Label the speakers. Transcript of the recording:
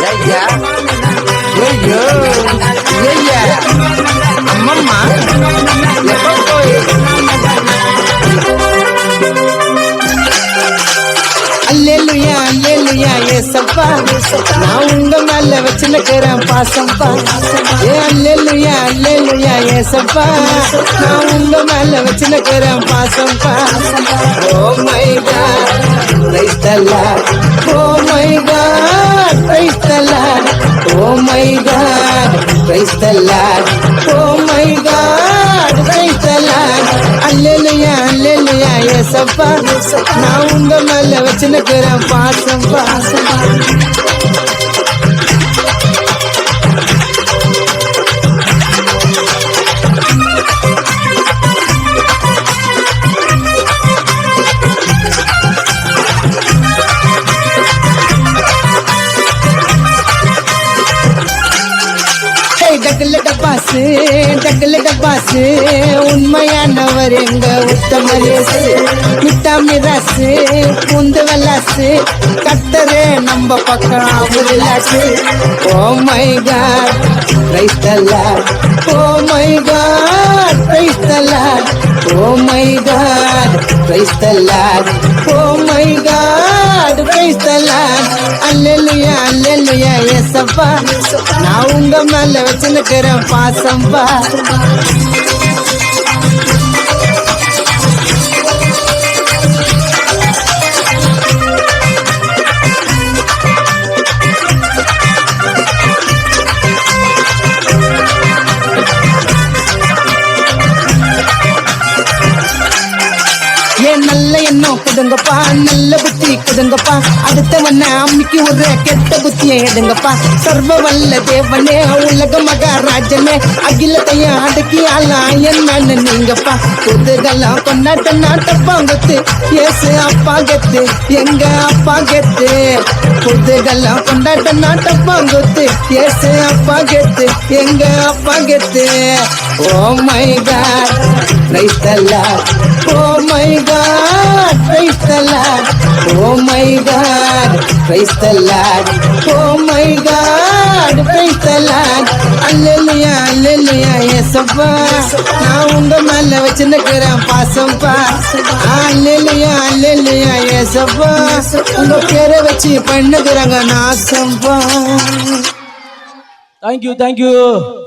Speaker 1: ஐயா ஐயோ ஐயா அம்மம்மா எப்போ போய் அல்லேலுயா அல்லேலுயா ஏசப்பா நான் உங்க மேல வச்சுக்கிறேன் பாசம்பா ஏ அல்லேலுயா அல்லேலுயா ஏசப்பா நான் உங்க மேல வச்சுக்கிறேன் பாசம்பா oh my God praise the Lord oh my God praise the Lord oh my God praise the Lord oh my God praise the Lord அல்லேலுயா அல்லேலுயா ஏசப்பா நான் உங்க மேல வச்சுக்கிறேன் பாசம்பா டக்குல டப்பாசு உண்மையானவர் எங்க உத்தமரேசு மிட்டா மிராசு புந்து வல்லாசு கட்டரே நம்ம பக்கம் அவரிலாசு oh my God praise the Lord oh my God praise the Lord oh my God praise the Lord oh my God praise the Lord அல்லேலுயா அல்லேலுயா ஏசப்பா நான் உங்க மேல வச்சுக்கிறேன் பாசம்பா நல்ல எண்ணம் குதுங்கப்பா நல்ல புத்தி குதுங்கப்பா அடுத்தவன அம்மிக்கு ஒரு கெட்ட புத்தியை எடுங்கப்பா சர்வ வல்ல தேவனே உலக மகாராஜனே அகிலத்தையும் அடக்கி என்னன்னு நீங்கப்பா குதுகலாம் கொண்டாட்ட நாட்டப்பாங்கத்து ஏசு அப்பா கெத்து எங்க அப்பா கெத்து குதுகலாம் கொண்டாட்ட நாட்டப்பாங்கத்து ஏசு அப்பா கெத்து எங்க அப்பா கெத்து oh my God praise the Lord oh my God, praise the Lord. Oh my God, praise the Lord. Oh my God, praise the Lord. Hallelujah, hallelujah, ஏசப்பா நான் உங்க மேல வச்சுக்கிறேன் பாசம்பா Hallelujah, hallelujah, ஏசப்பா உங்க பேரை வச்சு பண்ணுகிறாங்க நாசம்பா.
Speaker 2: Thank you.